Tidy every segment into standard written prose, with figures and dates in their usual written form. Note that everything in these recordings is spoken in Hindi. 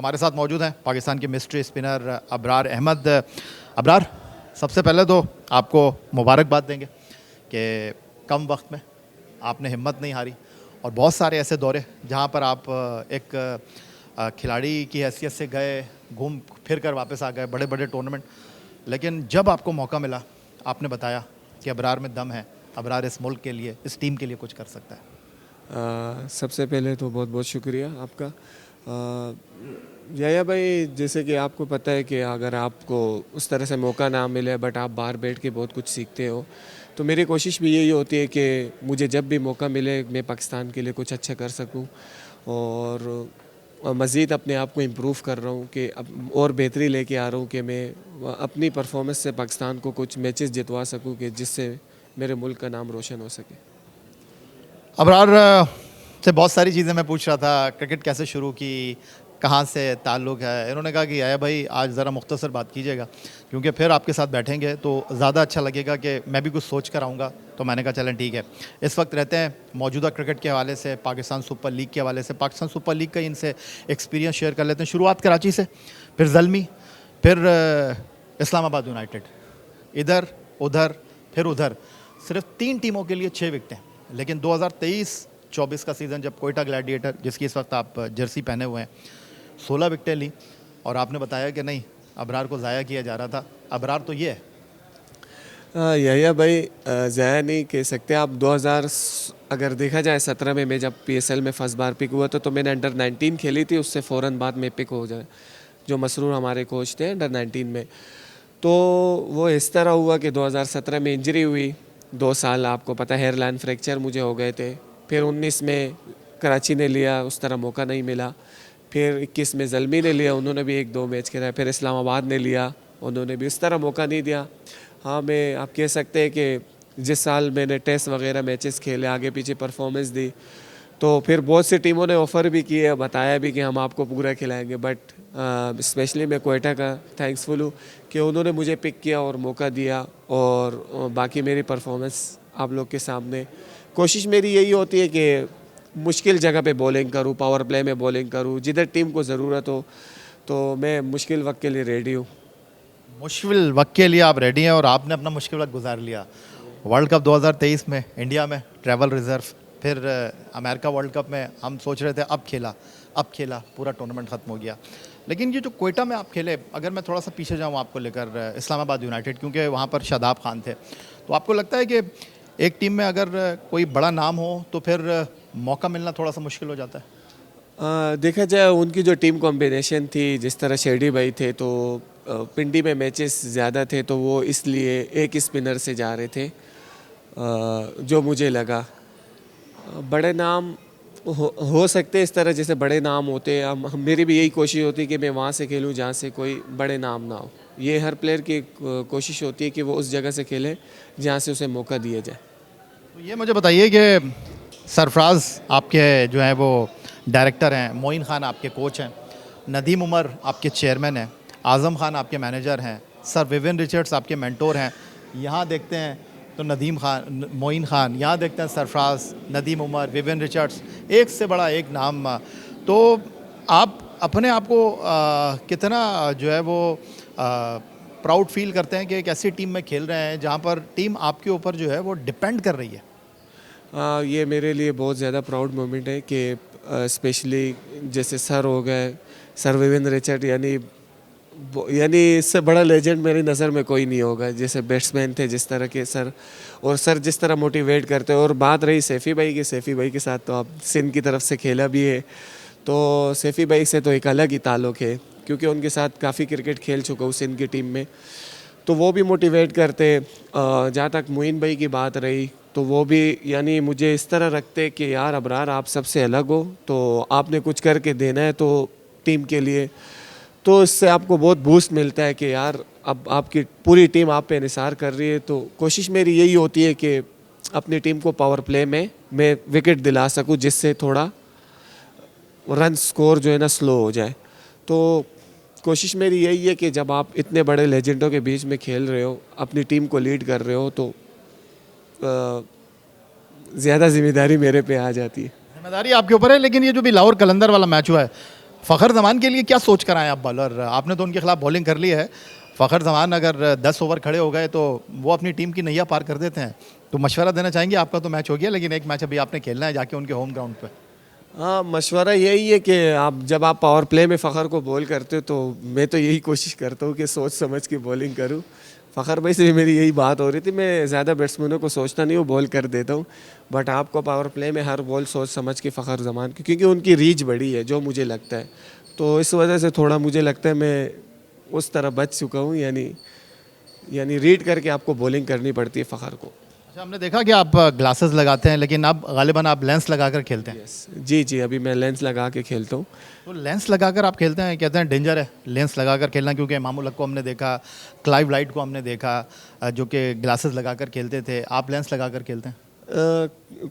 हमारे साथ मौजूद हैं पाकिस्तान के मिस्ट्री स्पिनर अबरार अहमद। अबरार, सबसे पहले तो आपको मुबारकबाद देंगे कि कम वक्त में आपने हिम्मत नहीं हारी और बहुत सारे ऐसे दौरे जहां पर आप एक खिलाड़ी की हैसियत से गए, घूम फिर कर वापस आ गए, बड़े बड़े टूर्नामेंट, लेकिन जब आपको मौका मिला आपने बताया कि अबरार में दम है, अबरार इस मुल्क के लिए, इस टीम के लिए कुछ कर सकता है। सबसे पहले तो बहुत बहुत शुक्रिया आपका। याया भाई, जैसे कि आपको पता है कि अगर आपको उस तरह से मौका ना मिले बट आप बाहर बैठ के बहुत कुछ सीखते हो, तो मेरी कोशिश भी यही होती है कि मुझे जब भी मौका मिले मैं पाकिस्तान के लिए कुछ अच्छा कर सकूं और मज़ीद अपने आप को इम्प्रूव कर रहा हूं कि अब और बेहतरी लेके आ रहा हूं कि मैं अपनी परफॉर्मेंस से पाकिस्तान को कुछ मैचेस जितवा सकूं कि जिससे मेरे मुल्क का नाम रोशन हो सके। अबरार से बहुत सारी चीज़ें मैं पूछ रहा था, क्रिकेट कैसे शुरू की, कहाँ से ताल्लुक़ है। इन्होंने कहा कि आया भाई आज ज़रा मुख्तसर बात कीजिएगा क्योंकि फिर आपके साथ बैठेंगे तो ज़्यादा अच्छा लगेगा कि मैं भी कुछ सोच कर आऊँगा। तो मैंने कहा चलें ठीक है। इस वक्त रहते हैं मौजूदा क्रिकेट के हवाले से, पाकिस्तान सुपर लीग के हवाले से, पाकिस्तान सुपर लीग का इनसे एक्सपीरियंस शेयर कर लेते हैं। शुरुआत कराची से, फिर ज़ल्मी, फिर इस्लामाबाद यूनाइटेड, इधर उधर फिर उधर, सिर्फ 3 टीमों के लिए 6 विकटें। लेकिन 2023-24 का सीज़न जब कोयटा ग्लैडिएटर, जिसकी इस वक्त आप जर्सी पहने हुए हैं, 16 विकटें ली और आपने बताया कि नहीं, अबरार को ज़ाया किया जा रहा था। अबरार तो ये है। याया भाई, ज़ाया नहीं कह सकते आप। 2000 अगर देखा जाए 17 में मैं जब PSL में फर्स्ट बार पिक हुआ तो मैंने अंडर 19 खेली थी, उससे फ़ौरन बाद में पिक हो जाए जो मसरूर हमारे कोच थे अंडर 19 में। तो वो इस तरह हुआ कि 2017 में इंजरी हुई, 2 साल आपको पता है हेयरलाइन फ्रैक्चर मुझे हो गए थे। फिर 19 में कराची ने लिया, उस तरह मौका नहीं मिला। फिर 21 में ज़ल्मी ने लिया, उन्होंने भी 1-2 मैच खेला। फिर इस्लामाबाद ने लिया, उन्होंने भी उस तरह मौका नहीं दिया। हाँ, मैं आप कह सकते हैं कि जिस साल मैंने टेस्ट वगैरह मैचेस खेले, आगे पीछे परफॉर्मेंस दी, तो फिर बहुत सी टीमों ने ऑफ़र भी किए, बताया भी कि हम आपको पूरा खिलाएंगे। बट स्पेशली मैं कोयटा का थैंक्सफुल हूँ कि उन्होंने मुझे पिक किया और मौका दिया। और बाकी मेरी परफॉर्मेंस आप लोग के सामने। कोशिश मेरी यही होती है कि मुश्किल जगह पे बॉलिंग करूँ, पावर प्ले में बॉलिंग करूँ, जिधर टीम को ज़रूरत हो। तो मैं मुश्किल वक्त के लिए रेडी हूँ। मुश्किल वक्त के लिए आप रेडी हैं और आपने अपना मुश्किल वक्त गुजार लिया। वर्ल्ड कप 2023 में इंडिया में ट्रैवल रिज़र्व, फिर अमेरिका वर्ल्ड कप में हम सोच रहे थे अब खेला, पूरा टूर्नामेंट ख़त्म हो गया। लेकिन ये जो कोयटा में आप खेले, अगर मैं थोड़ा सा पीछे जाऊँ आपको लेकर, इस्लामाबाद यूनाइटेड, क्योंकि वहाँ पर शादाब खान थे, तो आपको लगता है कि एक टीम में अगर कोई बड़ा नाम हो तो फिर मौका मिलना थोड़ा सा मुश्किल हो जाता है? देखा जाए उनकी जो टीम कॉम्बिनेशन थी, जिस तरह शेडी भाई थे, तो पिंडी में मैचेस ज़्यादा थे, तो वो इसलिए एक स्पिनर से जा रहे थे। जो मुझे लगा बड़े नाम हो सकते इस तरह जैसे बड़े नाम होते हैं। मेरी भी यही कोशिश होती है कि मैं वहाँ से खेलूँ जहाँ से कोई बड़े नाम ना हो। ये हर प्लेयर की कोशिश होती है कि वो उस जगह से खेले जहाँ से उसे मौका दिया जाए। तो ये मुझे बताइए कि सरफराज आपके जो हैं वो डायरेक्टर हैं, मोइन खान आपके कोच हैं, नदीम उमर आपके चेयरमैन हैं, आज़म खान आपके मैनेजर हैं, सर विविन रिचर्ड्स आपके मेंटोर हैं। यहाँ देखते हैं तो नदीम खान, मोइन खान, यहाँ देखते हैं सरफराज, नदीम उमर, विविन रिचर्ड्स, एक से बड़ा एक नाम। तो आप अपने आप को कितना जो है वो प्राउड फील करते हैं कि एक ऐसी टीम में खेल रहे हैं जहाँ पर टीम आपके ऊपर जो है वो डिपेंड कर रही है? ये मेरे लिए बहुत ज़्यादा प्राउड मोमेंट है कि स्पेशली जैसे सर हो गए, सर विविन रिचर्ड, यानी इससे बड़ा लेजेंड मेरी नज़र में कोई नहीं होगा। जैसे बैट्समैन थे जिस तरह के सर, और सर जिस तरह मोटिवेट करते हैं। और बात रही सैफ़ी भाई की, सैफ़ी भाई के साथ तो आप सिंध की तरफ से खेला भी है, तो सैफ़ी भाई से तो एक अलग ही ताल्लुक़ है क्योंकि उनके साथ काफ़ी क्रिकेट खेल चुका हूँ सिंध की टीम में। तो वो भी मोटिवेट करते। जहाँ तक मोइन भाई की बात रही, तो वो भी यानी मुझे इस तरह रखते कि यार अबरार आप सबसे अलग हो, तो आपने कुछ करके देना है तो टीम के लिए। तो इससे आपको बहुत बूस्ट मिलता है कि यार अब आपकी पूरी टीम आप पे निसार कर रही है। तो कोशिश मेरी यही होती है कि अपनी टीम को पावर प्ले में मैं विकेट दिला सकूं जिससे थोड़ा रन स्कोर जो है ना स्लो हो जाए। तो कोशिश मेरी यही है कि जब आप इतने बड़े लेजेंडों के बीच में खेल रहे हो, अपनी टीम को लीड कर रहे हो, तो ज़्यादा जिम्मेदारी मेरे पे आ जाती है। जिम्मेदारी आपके ऊपर है। लेकिन ये जो भी लाहौर कलंदर वाला मैच हुआ है, फ़खर जमान के लिए क्या सोच कर आए आप बॉलर? आपने तो उनके खिलाफ बॉलिंग कर ली है। फ़खर जमान अगर 10 ओवर खड़े हो गए तो वो अपनी टीम की नैया पार कर देते हैं। तो मशवरा देना चाहेंगे? आपका तो मैच हो गया, लेकिन एक मैच अभी आपने खेलना है जाके उनके होम ग्राउंड पे। हाँ, मशवरा यही है कि आप जब आप पावर प्ले में फ़खर को बॉल करते हो तो मैं तो यही कोशिश करता हूँ कि सोच समझ के बॉलिंग करूँ। फ़खर भाई से भी मेरी यही बात हो रही थी, मैं ज़्यादा बैट्समैनों को सोचता नहीं हूँ, बॉल कर देता हूँ। बट आपको पावर प्ले में हर बॉल सोच समझ के फ़खर जमान की, क्योंकि उनकी रीच बड़ी है जो मुझे लगता है, तो इस वजह से थोड़ा मुझे लगता है मैं उस तरह बच चुका हूँ। यानी रीड करके आपको बॉलिंग करनी पड़ती है फ़खर को। अच्छा, हमने देखा कि आप ग्लासेस लगाते हैं, लेकिन अब गालिबा आप लेंस लगाकर खेलते हैं। यस, जी जी, अभी मैं लेंस लगा के खेलता हूँ। तो लेंस लगाकर आप खेलते हैं, कहते हैं डेंजर है लेंस लगाकर खेलना, क्योंकि इमामुल हक को हमने देखा, क्लाइव लाइट को हमने देखा, जो कि ग्लासेस लगाकर खेलते थे। आप लेंस लगाकर खेलते हैं।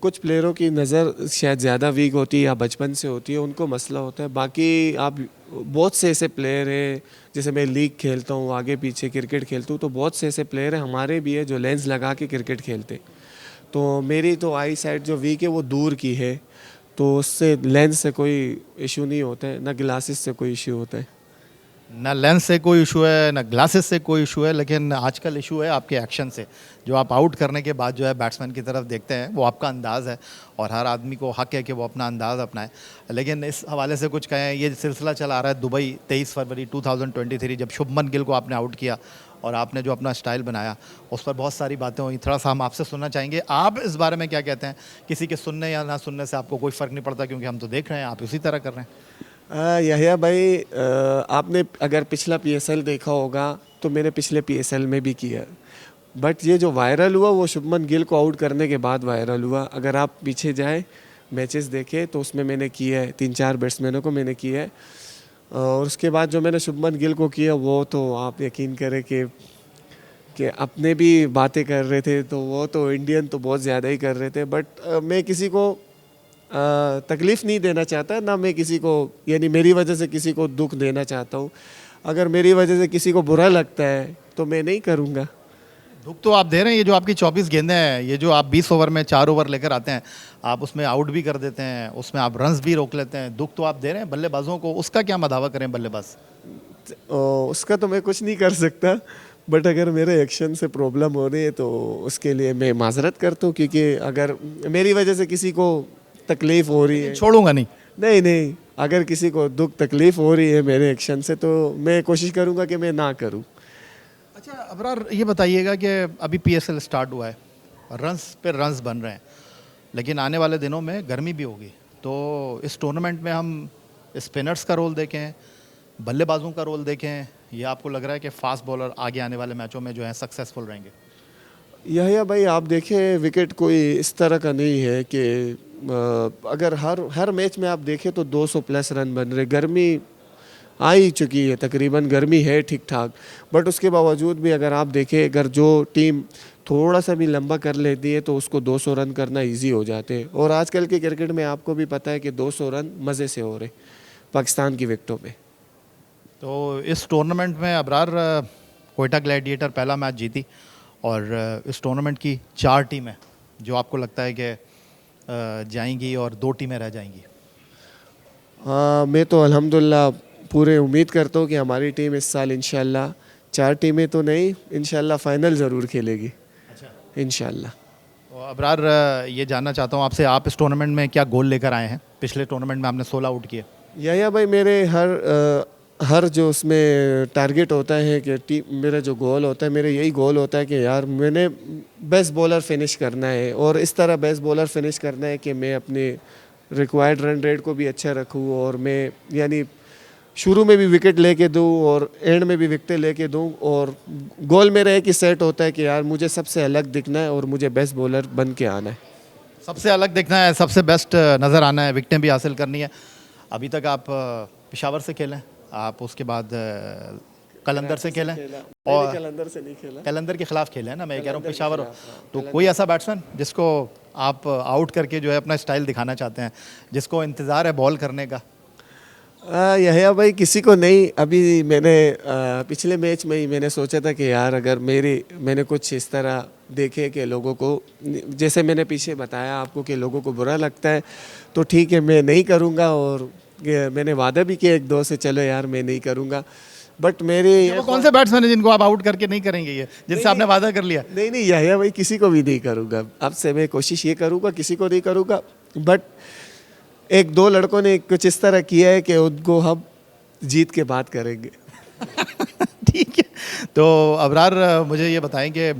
कुछ प्लेयरों की नज़र शायद ज़्यादा वीक होती है या बचपन से होती है, उनको मसला होता है। बाकी आप बहुत से ऐसे प्लेयर हैं, जैसे मैं लीग खेलता हूँ, आगे पीछे क्रिकेट खेलता हूँ, तो बहुत से ऐसे प्लेयर हैं हमारे भी है जो लेंस लगा के क्रिकेट खेलते हैं। तो मेरी तो आई साइड जो वीक है वो दूर की है, तो उससे लेंस से कोई इशू नहीं होता है, ना ग्लासेस से कोई इशू होता है। ना लेंस से कोई इशू है, ना ग्लासेस से कोई इशू है, लेकिन आजकल इशू है आपके एक्शन से। जो आप आउट करने के बाद जो है बैट्समैन की तरफ देखते हैं, वो आपका अंदाज़ है, और हर आदमी को हक है कि वो अपना अंदाज़ अपनाए। लेकिन इस हवाले से कुछ कहें, ये सिलसिला चला आ रहा है दुबई 23 फरवरी 2023, जब शुभमन गिल को आपने आउट किया और आपने जो अपना स्टाइल बनाया, उस पर बहुत सारी बातें हुई। थोड़ा सा हम आपसे सुनना चाहेंगे, आप इस बारे में क्या कहते हैं? किसी के सुनने या ना सुनने से आपको कोई फ़र्क नहीं पड़ता, क्योंकि हम तो देख रहे हैं आप उसी तरह कर रहे हैं। यहिया भाई, आपने अगर पिछला पीएसएल देखा होगा तो मैंने पिछले पीएसएल में भी किया, बट ये जो वायरल हुआ वो शुभमन गिल को आउट करने के बाद वायरल हुआ। अगर आप पीछे जाए मैचेस देखे तो उसमें मैंने किया है, 3-4 बैट्समैनों को मैंने किया है, और उसके बाद जो मैंने शुभमन गिल को किया वो तो आप यकीन करें कि अपने भी बातें कर रहे थे, तो वो तो इंडियन तो बहुत ज़्यादा ही कर रहे थे। बट मैं किसी को तकलीफ़ नहीं देना चाहता, ना मैं किसी को, यानी मेरी वजह से किसी को दुख देना चाहता हूँ। अगर मेरी वजह से किसी को बुरा लगता है तो मैं नहीं करूँगा। दुख तो आप दे रहे हैं। ये जो आपकी 24 गेंदें हैं, ये जो आप 20 ओवर में 4 ओवर लेकर आते हैं, आप उसमें आउट भी कर देते हैं, उसमें आप रन्स भी रोक लेते हैं, दुख तो आप दे रहे हैं बल्लेबाजों को। उसका क्या मदावा करें बल्लेबाज? उसका तो मैं कुछ नहीं कर सकता, बट अगर मेरे एक्शन से प्रॉब्लम हो रही है तो उसके लिए मैं माजरत करता हूँ, क्योंकि अगर मेरी वजह से किसी को तकलीफ़ हो रही है, छोड़ूंगा नहीं। नहीं नहीं, अगर किसी को दुख तकलीफ़ हो रही है मेरे एक्शन से, तो मैं कोशिश करूँगा कि मैं ना करूँ। अच्छा अबरार, ये बताइएगा कि अभी पीएसएल स्टार्ट हुआ है, रन्स पे रन्स बन रहे हैं, लेकिन आने वाले दिनों में गर्मी भी होगी। तो इस टूर्नामेंट में हम स्पिनर्स का रोल देखें, बल्लेबाजों का रोल देखें, या आपको लग रहा है कि फास्ट बॉलर आगे आने वाले मैचों में जो है सक्सेसफुल रहेंगे? यहिया भाई, आप देखें विकेट कोई इस तरह का नहीं है कि अगर हर मैच में आप देखें तो 200 प्लस रन बन रहे। गर्मी आ ही चुकी है, तकरीबन गर्मी है ठीक ठाक, बट उसके बावजूद भी अगर आप देखें, अगर जो टीम थोड़ा सा भी लंबा कर लेती है तो उसको 200 रन करना इजी हो जाते हैं। और आजकल के क्रिकेट में आपको भी पता है कि 200 रन मज़े से हो रहे पाकिस्तान की विकेटों पे। तो इस टूर्नामेंट में अबरार, कोयटा ग्लैडिएटर पहला मैच जीती, और इस टूर्नामेंट की 4 टीमें जो आपको लगता है कि जाएंगी और 2 टीमें रह जाएंगी? हाँ, मैं तो अल्हम्दुलिल्लाह पूरे उम्मीद करता हूँ कि हमारी टीम इस साल इंशाल्लाह 4 टीमें तो नहीं, इंशाल्लाह फाइनल ज़रूर खेलेगी। अच्छा। इंशाल्लाह। तो अबरार, ये जानना चाहता हूँ आपसे, आप इस टूर्नामेंट में क्या गोल लेकर आए हैं? पिछले टूर्नामेंट में आपने 16 आउट किए। या भाई, मेरे हर जो उसमें टारगेट होता है कि टीम, मेरा जो गोल होता है, मेरा यही गोल होता है कि यार मैंने बेस्ट बॉलर फिनिश करना है, और इस तरह बेस्ट बॉलर फिनिश करना है कि मैं अपने रिक्वायर्ड रन रेट को भी अच्छा रखूँ, और मैं यानी शुरू में भी विकेट लेके दूँ और एंड में भी विकेटें लेके दूँ। और गोल मेरा एक ही सेट होता है कि यार मुझे सबसे अलग दिखना है और मुझे बेस्ट बॉलर बन के आना है। सबसे अलग दिखना है, सबसे बेस्ट नज़र आना है, विकेटें भी हासिल करनी है। अभी तक आप पेशावर से खेलें, आप उसके बाद कलंदर से खेलें, और कलंदर से नहीं खेला, कलंदर के खिलाफ खेले हैं ना, मैं कह रहा हूँ पेशावर। तो कोई ऐसा बैट्समैन जिसको आप आउट करके जो है अपना स्टाइल दिखाना चाहते हैं, जिसको इंतज़ार है बॉल करने का? यहिया भाई, किसी को नहीं। अभी मैंने पिछले मैच में ही मैंने सोचा था कि यार अगर मैंने कुछ इस तरह देखे कि लोगों को, जैसे मैंने पीछे बताया आपको कि लोगों को बुरा लगता है, तो ठीक है मैं नहीं करूँगा, और मैंने वादा भी किया एक दो से, चलो यार मैं नहीं करूँगा, बट मेरे वो कौन से बैट्समैन है जिनको आप आउट करके नहीं करेंगे, ये जिनसे आपने वादा कर लिया? नहीं नहीं, यह भाई किसी को भी नहीं करूँगा अब से। मैं कोशिश ये करूँगा किसी को नहीं करूँगा, बट एक दो लड़कों ने कुछ इस तरह किया है कि उनको हम जीत के बात करेंगे। ठीक है। तो अबरार, मुझे ये बताएं कि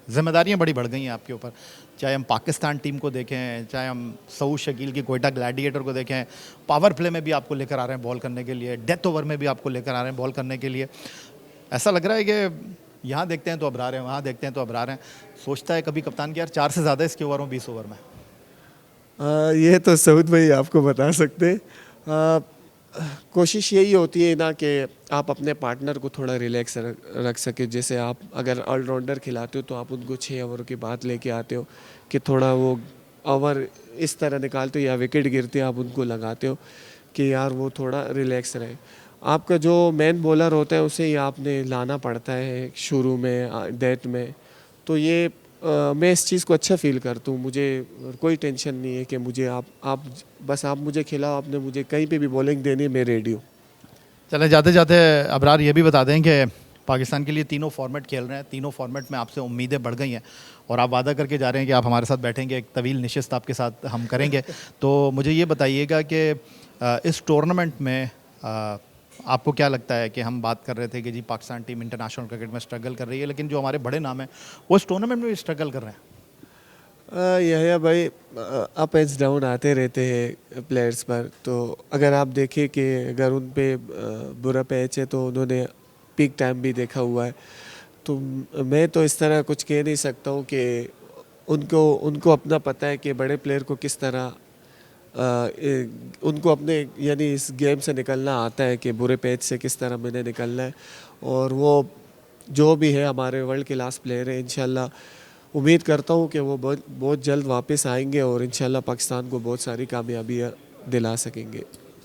जिम्मेदारियां बड़ी बढ़ गई हैं आपके ऊपर, चाहे हम पाकिस्तान टीम को देखें, चाहे हम सऊद शकील की कोयटा ग्लैडिएटर को देखें, पावर प्ले में भी आपको लेकर आ रहे हैं बॉल करने के लिए, डेथ ओवर में भी आपको लेकर आ रहे हैं बॉल करने के लिए। ऐसा लग रहा है कि यहाँ देखते हैं तो अबरार हैं, वहाँ देखते हैं तो अबरार हैं। सोचता है कभी कप्तान कि यार 4 से ज़्यादा इसके ओवर में 20 ओवर में। ये तो सऊद भाई आपको बता सकते हैं। कोशिश यही होती है ना कि आप अपने पार्टनर को थोड़ा रिलैक्स रख सके। जैसे आप अगर ऑलराउंडर खिलाते हो तो आप उनको 6 ओवर की बात लेके आते हो कि थोड़ा वो ओवर इस तरह निकालते हो या विकेट गिरते आप उनको लगाते हो कि यार वो थोड़ा रिलैक्स रहे। आपका जो मेन बॉलर होता है उसे ही आपने लाना पड़ता है शुरू में, डेथ में। तो ये मैं इस चीज़ को अच्छा फील करता हूँ। मुझे कोई टेंशन नहीं है कि मुझे आप बस आप मुझे खिलाओ, आपने मुझे कहीं पे भी बॉलिंग देनी है, मैं रेडी हूँ। चले जाते जाते अबरार ये भी बता दें कि पाकिस्तान के लिए तीनों फॉर्मेट खेल रहे हैं, तीनों फॉर्मेट में आपसे उम्मीदें बढ़ गई हैं और आप वादा करके जा रहे हैं कि आप हमारे साथ बैठेंगे, एक तवील नशिस्त आपके साथ हम करेंगे। तो मुझे ये बताइएगा कि इस टूर्नामेंट में आपको क्या लगता है कि हम बात कर रहे थे कि जी पाकिस्तान टीम इंटरनेशनल क्रिकेट में स्ट्रगल कर रही है, लेकिन जो हमारे बड़े नाम हैं वो इस टूर्नामेंट में भी स्ट्रगल कर रहे हैं। यह भाई अप एंड डाउन आते रहते हैं प्लेयर्स पर। तो अगर आप देखें कि अगर उन पे बुरा पैच है तो उन्होंने पीक टाइम भी देखा हुआ है। तो मैं तो इस तरह कुछ कह नहीं सकता हूँ कि उनको अपना पता है कि बड़े प्लेयर को किस तरह उनको अपने यानी इस गेम से निकलना आता है कि बुरे पैच से किस तरह मैंने निकलना है। और वो जो भी है हमारे वर्ल्ड क्लास प्लेयर है, इंशाल्लाह उम्मीद करता हूँ कि वो बहुत जल्द वापस आएंगे और इंशाल्लाह पाकिस्तान को बहुत सारी कामयाबियाँ दिला सकेंगे।